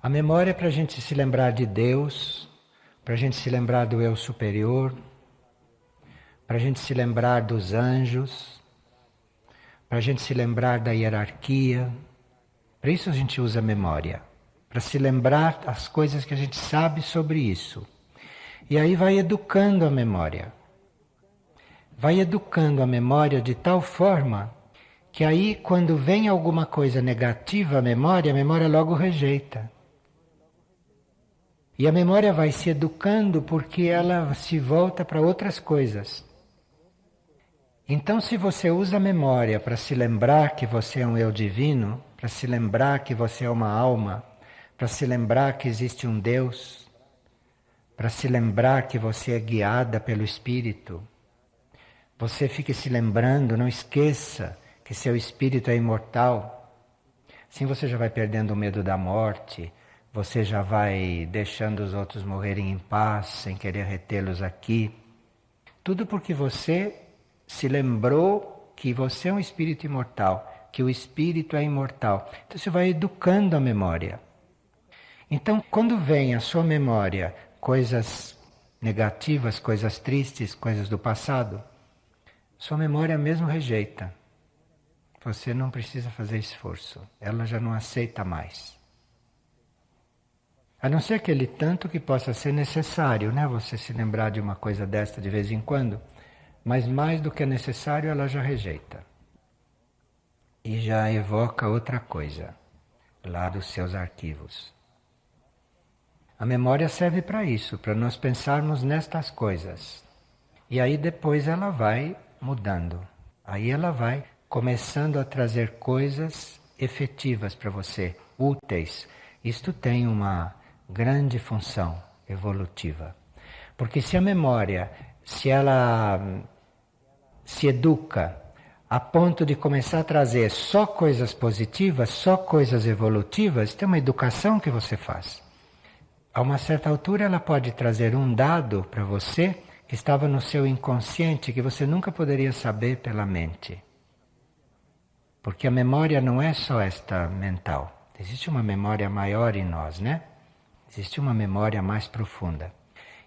A memória é para a gente se lembrar de Deus, para a gente se lembrar do eu superior, para a gente se lembrar dos anjos, para a gente se lembrar da hierarquia. Para isso a gente usa a memória, para se lembrar as coisas que a gente sabe sobre isso. E aí vai educando a memória. Vai educando a memória de tal forma que aí quando vem alguma coisa negativa à memória, a memória logo rejeita. E a memória vai se educando porque ela se volta para outras coisas. Então, se você usa a memória para se lembrar que você é um eu divino, para se lembrar que você é uma alma, para se lembrar que existe um Deus, para se lembrar que você é guiada pelo Espírito, você fique se lembrando, não esqueça que seu espírito é imortal. Assim você já vai perdendo o medo da morte, você já vai deixando os outros morrerem em paz, sem querer retê-los aqui. Tudo porque você se lembrou que você é um espírito imortal, que o espírito é imortal. Então você vai educando a memória. Então, quando vem à sua memória coisas negativas, coisas tristes, coisas do passado, sua memória mesmo rejeita. Você não precisa fazer esforço. Ela já não aceita mais. A não ser aquele tanto que possa ser necessário, né? Você se lembrar de uma coisa desta de vez em quando. Mas mais do que é necessário, ela já rejeita. E já evoca outra coisa, lá dos seus arquivos. A memória serve para isso, para nós pensarmos nestas coisas. E aí depois ela vai mudando. Aí ela vai começando a trazer coisas efetivas para você, úteis. Isto tem uma grande função evolutiva. Porque se a memória, se ela se educa a ponto de começar a trazer só coisas positivas, só coisas evolutivas, tem uma educação que você faz. A uma certa altura ela pode trazer um dado para você que estava no seu inconsciente, que você nunca poderia saber pela mente. Porque a memória não é só esta mental. Existe uma memória maior em nós, né? Existe uma memória mais profunda.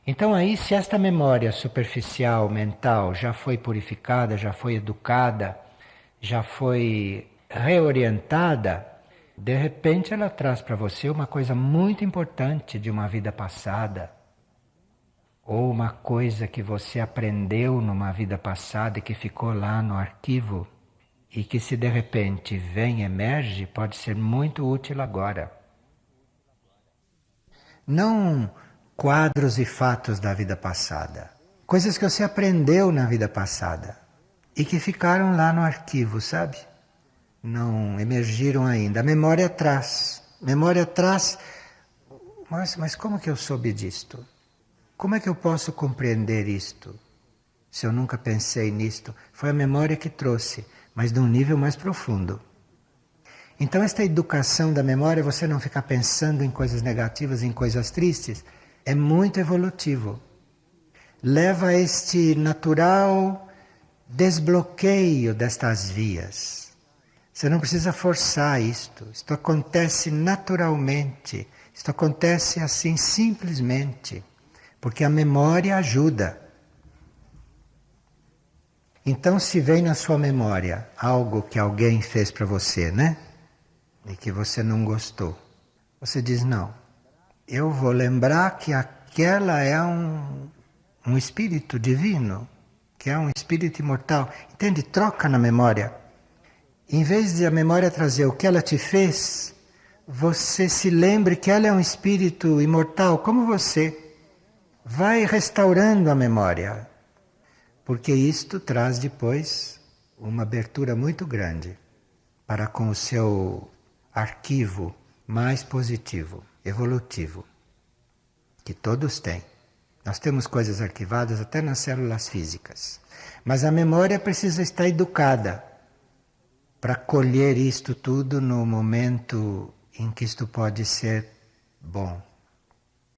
Então aí, se esta memória superficial, mental, já foi purificada, já foi educada, já foi reorientada, de repente ela traz para você uma coisa muito importante de uma vida passada, ou uma coisa que você aprendeu numa vida passada e que ficou lá no arquivo, e que se de repente vem, emerge, pode ser muito útil agora. Não quadros e fatos da vida passada. Coisas que você aprendeu na vida passada e que ficaram lá no arquivo, sabe? Não emergiram ainda. A memória traz. Memória traz. Mas como que eu soube disto? Como é que eu posso compreender isto? Se eu nunca pensei nisto. Foi a memória que trouxe, mas de um nível mais profundo. Então esta educação da memória, você não ficar pensando em coisas negativas, em coisas tristes, é muito evolutivo. Leva a este natural desbloqueio destas vias. Você não precisa forçar isto. Isto acontece naturalmente. Isto acontece assim simplesmente. Porque a memória ajuda. Então se vem na sua memória algo que alguém fez para você, né? E que você não gostou. Você diz, não, eu vou lembrar que aquela é um espírito divino, que é um espírito imortal. Entende? Troca na memória. Em vez de a memória trazer o que ela te fez, você se lembre que ela é um espírito imortal, como você. Vai restaurando a memória. Porque isto traz depois uma abertura muito grande para com o seu arquivo mais positivo, evolutivo, que todos têm. Nós temos coisas arquivadas até nas células físicas. Mas a memória precisa estar educada para colher isto tudo no momento em que isto pode ser bom.